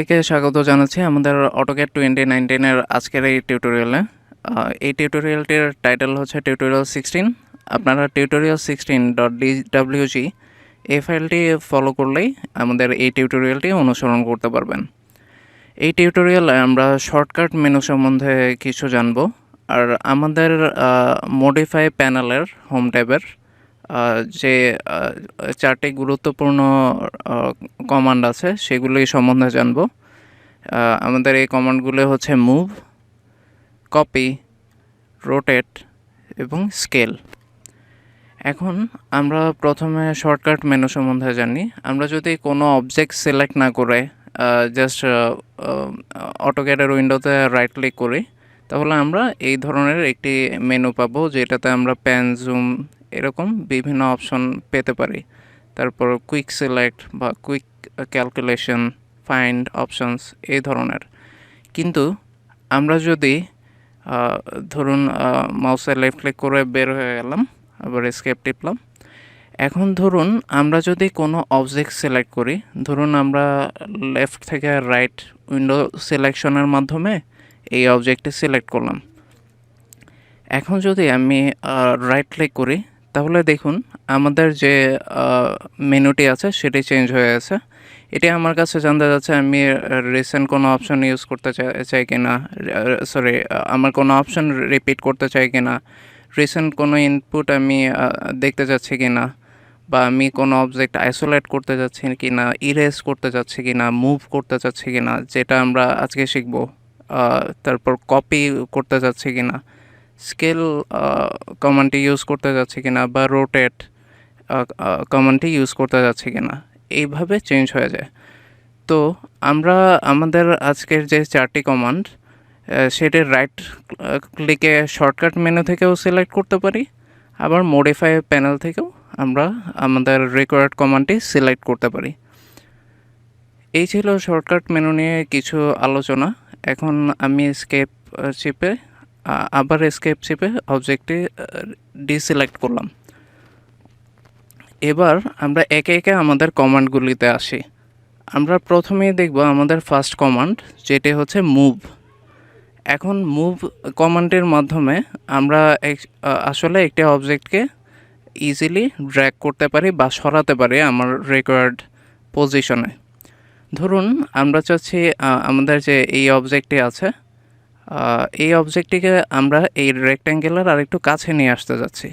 থেকে স্বাগত জানাচ্ছি আমাদের অটোক্যাড 2019 এর আজকের এই টিউটোরিয়ালে। এই টিউটোরিয়ালটির টাইটেল হচ্ছে টিউটোরিয়াল 16। আপনারা টিউটোরিয়াল 16.dwg এই ফাইলটি ফলো করলেই আমাদের এই টিউটোরিয়ালটি অনুসরণ করতে পারবেন। এই টিউটোরিয়ালে আমরা শর্টকাট মেনু সম্বন্ধে কিছু জানব, আর আমাদের মডিফাই প্যানেলের হোম ট্যাবের যে চারটি গুরুত্বপূর্ণ কমান্ড আছে সেগুলি সম্বন্ধে জানব। আমাদের এই কমান্ডগুলো হচ্ছে মুভ, কপি, রোটেট এবং স্কেল। এখন আমরা প্রথমে শর্টকাট মেনু সম্বন্ধে জানি। আমরা যদি কোনো অবজেক্ট সিলেক্ট না করে জাস্ট অটোক্যাডের উইন্ডোতে রাইট ক্লিক করি, তাহলে আমরা এই ধরনের একটি মেনু পাবো, যেটাতে আমরা প্যান, জুম এরকম বিভিন্ন অপশন পেতে পারি। তারপর কুইক সিলেক্ট বা কুইক ক্যালকুলেশন, ফাইন্ড অপশনস এই ধরনের। কিন্তু আমরা যদি ধরুন মাউসে লেফট ক্লিক করে বের হয়ে গেলাম, আবার এসকেপ টিপলাম। এখন ধরুন আমরা যদি কোনো অবজেক্ট সিলেক্ট করি, ধরুন আমরা লেফট থেকে রাইট উইন্ডো সিলেকশনের মাধ্যমে এই অবজেক্টটি সিলেক্ট করলাম। এখন যদি আমি রাইট ক্লিক করি, তাহলে দেখুন আমাদের যে মেনুটি আছে সেটি চেঞ্জ হয়ে গেছে। এটি আমার কাছে জানতে যাচ্ছে আমি রিসেন্ট কোনো অপশন ইউজ করতে চাই কিনা, আমার কোনো অপশন রিপিট করতে চাই কিনা, রিসেন্ট কোনো ইনপুট আমি দেখতে যাচ্ছি কিনা, বা আমি কোনো অবজেক্ট আইসোলেট করতে যাচ্ছি কিনা, ইরেজ করতে যাচ্ছি কিনা, মুভ করতে চাচ্ছি কিনা, যেটা আমরা আজকে শিখব। তারপর কপি করতে যাচ্ছি কিনা, স্কেল কমান্ডটি ইউজ করতে যাচ্ছি কিনা, বা রোটেট কমান্ডটি ইউজ করতে যাচ্ছি কিনা, এইভাবে চেঞ্জ হয়ে যায়। তো আমরা আমাদের আজকের যে চারটি কমান্ড সেটির রাইট ক্লিকে শর্টকাট মেনু থেকেও সিলেক্ট করতে পারি, আবার মডিফাই প্যানেল থেকেও আমরা আমাদের রিকোয়ার্ড কমান্ডটি সিলেক্ট করতে পারি। এই ছিল শর্টকাট মেনু নিয়ে কিছু আলোচনা। এখন আমি এসকেপ চিপে আবার এসকেপ চিপে অবজেক্টটি ডিসিলেক্ট করলাম। এবার আমরা একে একে আমাদের কমান্ডগুলিতে আসি। আমরা প্রথমেই দেখব আমাদের ফার্স্ট কমান্ড, যেটি হচ্ছে মুভ। এখন মুভ কমান্ডের মাধ্যমে আমরা আসলে একটি অবজেক্টকে ইজিলি ড্র্যাগ করতে পারি বা সরাতে পারি আমার রিকোয়ার্ড পজিশনে। ধরুন আমরা চাচ্ছি আমাদের যে এই অবজেক্টটি আছে, এই অবজেক্টটিকে আমরা এই রেক্ট্যাঙ্গেলের আরেকটু কাছে নিয়ে আসতে যাচ্ছি।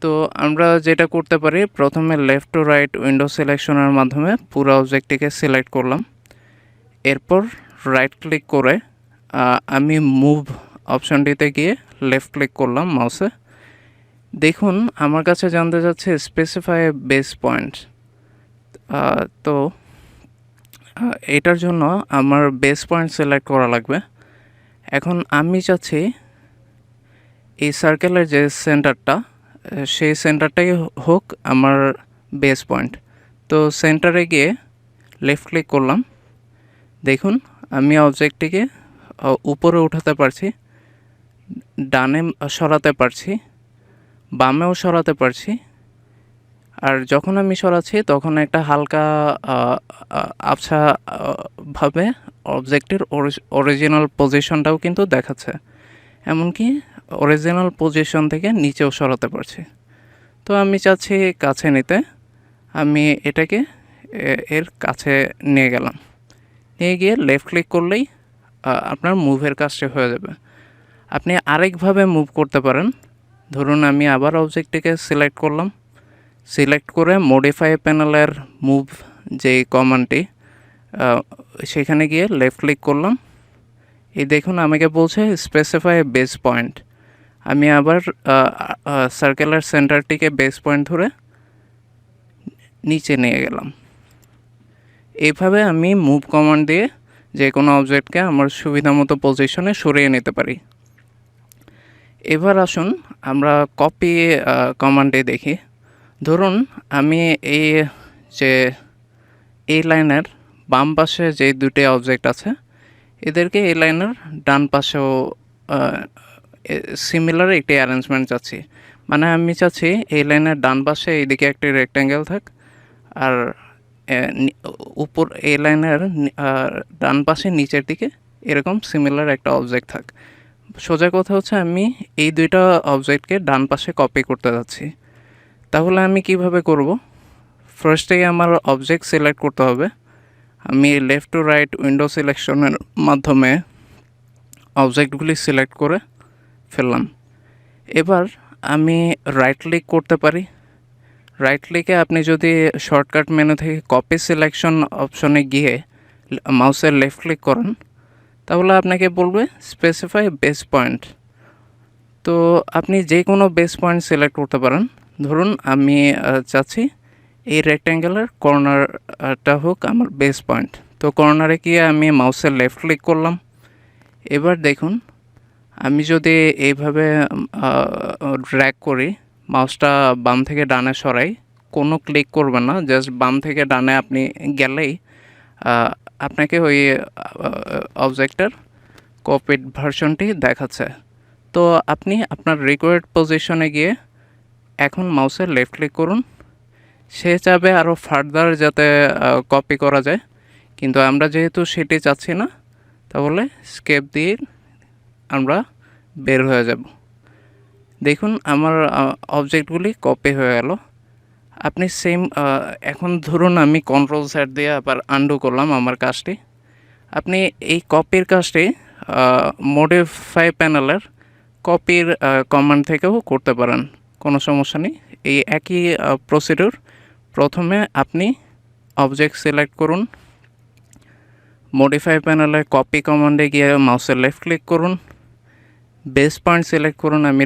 তো আমরা যেটা করতে পারি, প্রথমে লেফট টু রাইট উইন্ডো সিলেকশনের মাধ্যমে পুরো অবজেক্টটিকে সিলেক্ট করলাম। এরপর রাইট ক্লিক করে আমি মুভ অপশনটিতে গিয়ে লেফট ক্লিক করলাম মাউসে। দেখুন আমার কাছে জানতে যাচ্ছে স্পেসিফাই বেস পয়েন্ট। তো এটার জন্য আমার বেস পয়েন্ট সিলেক্ট করা লাগবে। এখন আমি চাচ্ছি এই সার্কেলের যে সেন্টারটা, সেই সেন্টারটাই হোক আমার বেস পয়েন্ট। তো সেন্টারে গিয়ে লেফট ক্লিক করলাম। দেখুন আমি অবজেক্টটিকে উপরে উঠাতে পারছি, ডানে সরাতে পারছি, বামেও সরাতে পারছি। আর যখন আমি সরাচ্ছি তখন একটা হালকা আবছা ভাবে অবজেক্টের অরিজিনাল পজিশনটাও কিন্তু দেখাচ্ছে। এমনকি অরিজিনাল পজিশন থেকে নিচেও সরাতে পারছি। তো আমি চাচ্ছি কাছে নিতে, আমি এটাকে এর কাছে নিয়ে গেলাম। নিয়ে গিয়ে লেফট ক্লিক করলেই আপনার মুভের কাজটা হয়ে যাবে। আপনি আরেকভাবে মুভ করতে পারেন। ধরুন আমি আবার অবজেক্টটিকে সিলেক্ট করলাম, সিলেক্ট করে মডিফাই প্যানেলের মুভ যে কমান্ডটি, সেখানে গিয়ে লেফট ক্লিক করলাম। এই দেখুন আমাকে বলছে স্পেসিফাই বেস পয়েন্ট। আমি আবার সার্কেলের সেন্টারটিকে বেস পয়েন্ট ধরে নিচে নিয়ে গেলাম। এইভাবে আমি মুভ কমান্ড দিয়ে যে কোনো অবজেক্টকে আমার সুবিধা মতো পজিশনে সরিয়ে নিতে পারি। এবার আসুন আমরা কপি কমান্ডে দেখি। ধরুন আমি এই লাইনের বাম পাশে যে দুটি অবজেক্ট আছে, এদেরকে এই লাইনের ডান পাশেও সিমিলার একটি অ্যারেঞ্জমেন্ট চাচ্ছি। মানে আমি চাচ্ছি এই লাইনের ডান পাশে এইদিকে একটি রেক্ট্যাঙ্গেল থাক, আর উপর এই লাইনের ডান পাশে নিচের দিকে এরকম সিমিলার একটা অবজেক্ট থাক। সোজা কথা হচ্ছে আমি এই দুইটা অবজেক্টকে ডান পাশে কপি করতে যাচ্ছি। তাহলে আমি কিভাবে করব? ফার্স্টেই আমার অবজেক্ট সিলেক্ট করতে হবে। আমি লেফট টু রাইট উইন্ডো সিলেকশনের মাধ্যমে অবজেক্টগুলি সিলেক্ট করে ফেললাম। এবার আমি রাইট ক্লিক করতে পারি। রাইট ক্লিকে আপনি যদি শর্টকাট মেনু থেকে কপি সিলেকশন অপশনে গিয়ে মাউসের লেফট ক্লিক করেন, তাহলে আপনাকে বলবে স্পেসিফাই বেস পয়েন্ট। তো আপনি যে কোনো বেস পয়েন্ট সিলেক্ট করতে পারেন। ধরুন আমি চাচ্ছি এই রেক্ট্যাঙ্গেলের কর্নারটা হোক আমার বেস পয়েন্ট। তো কর্নারে গিয়ে আমি মাউসের লেফট ক্লিক করলাম। এবার দেখুন আমি যদি এইভাবে ড্র্যাগ করি, মাউসটা বাম থেকে ডানে সরাই, কোনো ক্লিক করবেন না, জাস্ট বাম থেকে ডানে আপনি গেলেই আপনাকে ওই অবজেক্টের কপিড ভার্সনটি দেখাচ্ছে। তো আপনি আপনার রিকোয়ার্ড পজিশনে গিয়ে এখন মাউসের লেফট ক্লিক করুন। সে চাবে আরও ফার্দার যাতে কপি করা যায়, কিন্তু আমরা যেহেতু সেটি চাচ্ছি না, তাহলে স্কেপ দিয়ে আমরা বের হয়ে যাব। দেখুন আমার অবজেক্টগুলি কপি হয়ে গেল। আপনি সেম এখন ধরুন আমি কন্ট্রোল সেট দিয়ে আবার আন্ডু করলাম আমার কাজটি। আপনি এই কপির কাজটি মডিফাই প্যানেলের কপির কমান্ড থেকেও করতে পারেন, কোনো সমস্যা নেই। এই একই প্রসিডিউর। প্রথমে আপনি অবজেক্ট সিলেক্ট করুন, মডিফাই প্যানেলে কপি কমান্ডে গিয়ে মাউসের লেফট ক্লিক করুন, বেস পয়েন্ট সিলেক্ট করুন। আমি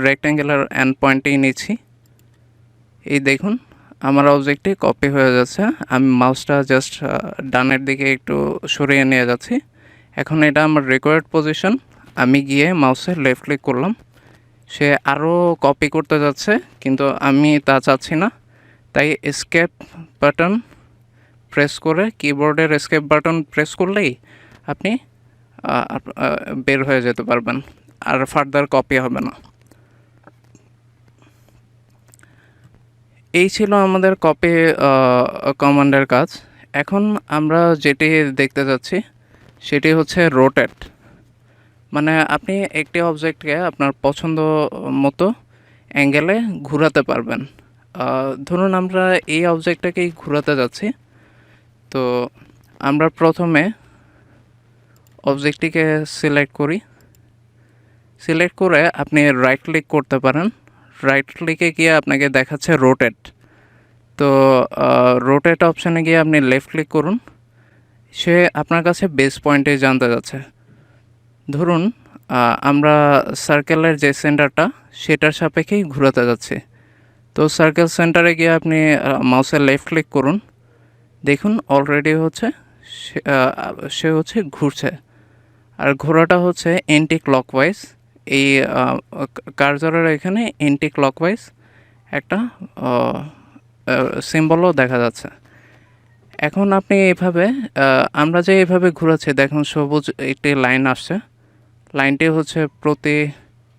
রেক্ট্যাঙ্গুলার এন্ড পয়েন্টেই নিচ্ছি। এই দেখুন আমার অবজেক্টটি কপি হয়ে যাচ্ছে। আমি মাউসটা জাস্ট ডানের দিকে একটু সরিয়ে নিয়ে যাচ্ছি। এখন এটা আমার রিকোয়ার্ড পজিশন। আমি গিয়ে মাউসের লেফট ক্লিক করলাম। সে আরও কপি করতে যাচ্ছে, কিন্তু আমি তা চাচ্ছি না। তাই এসকেপ বাটন প্রেস করে, কিবোর্ডের এসকেপ বাটন প্রেস করলেই আপনি বের হয়ে যেতে পারবেন, আর ফার্দার কপি হবে না। এই ছিল আমাদের কপি কমান্ডের কাজ। এখন আমরা যেটি দেখতে যাচ্ছি সেটি হচ্ছে রোটেট। মানে আপনি একটি অবজেক্টকে আপনার পছন্দ মতো অ্যাঙ্গেলে ঘোরাতে পারবেন। ধরুন আমরা এই অবজেক্টটাকেই ঘোরাতে যাচ্ছি। তো আমরা প্রথমে অবজেক্টটিকে সিলেক্ট করি। সিলেক্ট করে আপনি রাইট ক্লিক করতে পারেন। রাইট ক্লিকে গিয়ে আপনাকে দেখাচ্ছে রোটেট। তো রোটেট অপশানে গিয়ে আপনি লেফট ক্লিক করুন। সে আপনার কাছে বেস পয়েন্টে জানতে যাচ্ছে। ধরুন আমরা সার্কেলের যে সেন্টারটা সেটার সাপেক্ষেই ঘোরাতে যাচ্ছি। তো সার্কেল সেন্টারে গিয়ে আপনি মাউসের লেফট ক্লিক করুন। দেখুন অলরেডি হচ্ছে সে হচ্ছে ঘুরছে, আর ঘোরাটা হচ্ছে এন্টি ক্লকওয়াইজ। এই কার্সরের এখানে এন্টি ক্লকওয়াইজ একটা সিম্বলও দেখা যাচ্ছে। এখন আপনি এইভাবে আমরা যে এইভাবে ঘোরাচ্ছি, দেখুন সবুজ একটি লাইন আসছে। লাইনটি হচ্ছে প্রতি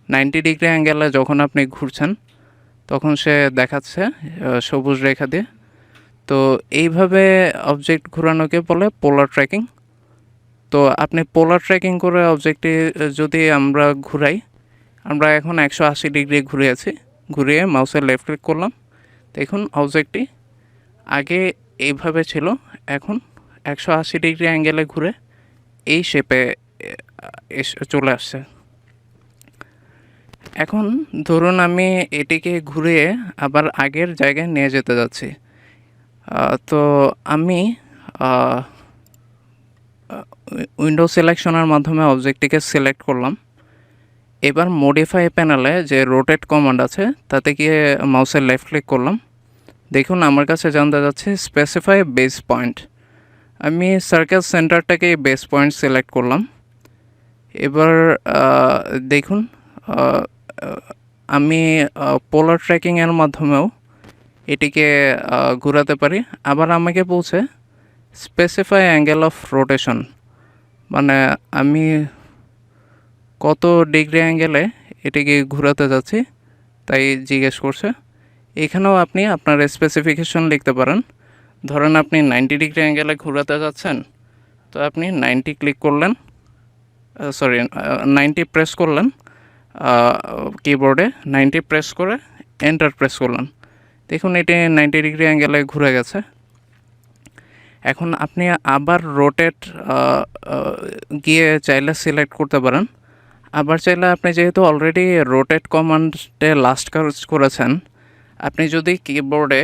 90 ডিগ্রি অ্যাঙ্গেলে যখন আপনি ঘুরছেন তখন সে দেখাচ্ছে সবুজ রেখা দিয়ে। তো এইভাবে অবজেক্ট ঘোরানোকে বলে পোলার ট্র্যাকিং। তো আপনি পোলার ট্র্যাকিং করে অবজেক্টটি যদি আমরা ঘুরাই, আমরা এখন 180 ডিগ্রি ঘুরিয়েছি। ঘুরিয়ে মাউসের লেফট ক্লিক করলাম। দেখুন অবজেক্টটি আগে এইভাবে ছিল, এখন 180 ডিগ্রি অ্যাঙ্গেলে ঘুরে এই শেপে চলে আসছে। এখন ধরুন আমি এটিকে ঘুরিয়ে আবার আগের জায়গায় নিয়ে যেতে যাচ্ছি। তো আমি উইন্ডো সিলেকশনের মাধ্যমে অবজেক্টটিকে সিলেক্ট করলাম। এবার মডিফাই প্যানেলে যে রোটেট কমান্ড আছে তাতে গিয়ে মাউসের লেফট ক্লিক করলাম। দেখুন আমার কাছে জানতে যাচ্ছে স্পেসিফাই বেস পয়েন্ট। আমি সার্কেল সেন্টারটাকে বেস পয়েন্ট সিলেক্ট করলাম। এবার দেখুন আমি পোলার ট্র্যাকিংয়ের মাধ্যমেও এটিকে ঘোরাতে পারি। আবার আমাকে বলছে স্পেসিফাই অ্যাঙ্গেল অফ রোটেশন, মানে আমি কত ডিগ্রি অ্যাঙ্গেলে এটিকে ঘোরাতে যাচ্ছি তাই জিজ্ঞেস করছে। এখানেও আপনি আপনার স্পেসিফিকেশন লিখতে পারেন। ধরেন আপনি 90 ডিগ্রি অ্যাঙ্গেলে ঘোরাতে যাচ্ছেন, তো আপনি 90 ক্লিক করলেন, 90 প্রেস করলেন কিবোর্ডে, 90 প্রেস করে এন্টার প্রেস করলেন। দেখুন এটি 90 ডিগ্রি অ্যাঙ্গেলে ঘুরে গেছে। এখন আপনি আবার রোটেট গিয়ে চাইলে সিলেক্ট করতে পারেন। আবার চাইলে আপনি যেহেতু অলরেডি রোটেট কমান্ডে লাস্ট কাজ করেছেন, আপনি যদি কিবোর্ডে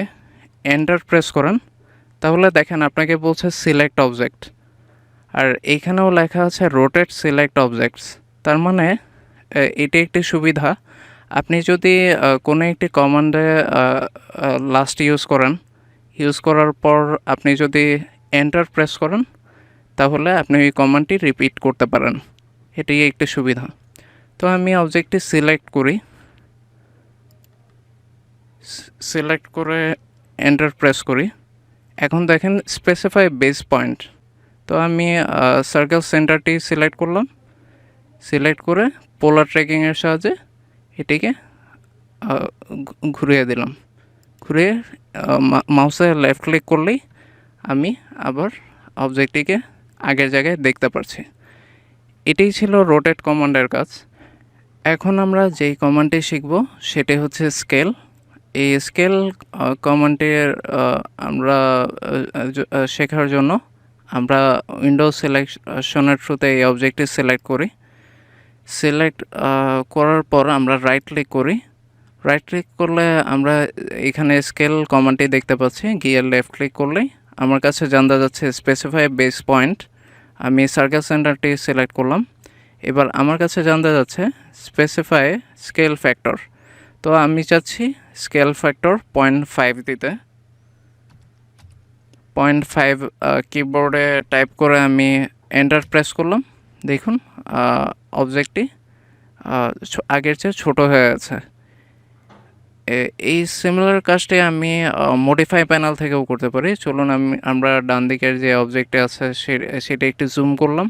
এন্টার প্রেস করেন তাহলে দেখেন আপনাকে বলছে সিলেক্ট অবজেক্ট, আর এইখানেও লেখা আছে রোটেট সিলেক্ট অবজেক্টস। তার মানে এটি একটি সুবিধা। আপনি যদি কোনো একটি কমান্ডে লাস্ট ইউজ করার পর আপনি যদি এন্টার প্রেস করেন তাহলে আপনি ওই কমান্ডটি রিপিট করতে পারেন। এটি একটি সুবিধা। তো আমি অবজেক্টটি সিলেক্ট করি, সিলেক্ট করে এন্টার প্রেস করি। এখন দেখেন স্পেসিফাই বেস পয়েন্ট। তো আমি সার্কেল সেন্টারটি সিলেক্ট করলাম, সিলেক্ট করে পোলার ট্র্যাকিংয়ের সাহায্যে এটিকে ঘুরিয়ে দিলাম। ঘুরিয়ে মাউসে লেফট ক্লিক করলেই আমি আবার অবজেক্টটিকে আগের জায়গায় দেখতে পারছি। এটাই ছিল রোটেট কমান্ডের কাজ। এখন আমরা যেই কমান্ডটি শিখব সেটি হচ্ছে স্কেল। এই স্কেল কমান্ডের আমরা শেখার জন্য আমরা উইন্ডোজ সিলেকশনের থ্রুতে এই অবজেক্টটি সিলেক্ট করি। সিলেক্ট করার পর আমরা রাইট ক্লিক করি। রাইট ক্লিক করলে আমরা এখানে স্কেল কমান্ডটি দেখতে পাচ্ছি। গিয়ে লেফট ক্লিক করলেই আমার কাছে জানতে যাচ্ছে স্পেসিফাই বেস পয়েন্ট। আমি সার্কেল সেন্টারটি সিলেক্ট করলাম। এবার আমার কাছে জানতে যাচ্ছে স্পেসিফাই স্কেল ফ্যাক্টর। তো আমি চাচ্ছি স্কেল ফ্যাক্টর 0.5 দিতে। 0.5 কিবোর্ডে টাইপ করে আমি এন্টার প্রেস করলাম। দেখুন অবজেক্টটি আগের চেয়ে ছোটো হয়ে গেছে। এই সিমিলার কাজটি আমি মডিফাই প্যানেল থেকেও করতে পারি। চলুন আমরা ডান দিকের যে অবজেক্টটি আছে সেটা একটু জুম করলাম।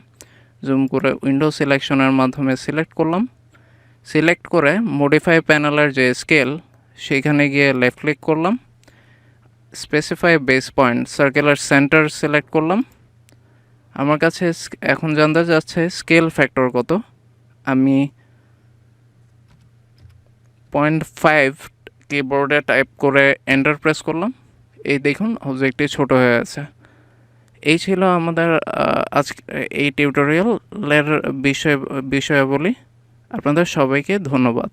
জুম করে উইন্ডো সিলেকশনের মাধ্যমে সিলেক্ট করলাম। সিলেক্ট করে মডিফাই প্যানেলের যে স্কেল সেইখানে গিয়ে লেফট ক্লিক করলাম। স্পেসিফাই বেস পয়েন্ট সার্কেলের সেন্টার সিলেক্ট করলাম। আমার কাছে এখন জানতে যাচ্ছে স্কেল ফ্যাক্টর কত। আমি 0.5 কিবোর্ডে টাইপ করে এন্টার প্রেস করলাম। এই দেখুন অবজেক্টটি ছোট হয়ে আছে। এই ছিল আমাদের আজকে এই টিউটোরিয়ালের বিষয়াবলী। আপনাদের সবাইকে ধন্যবাদ।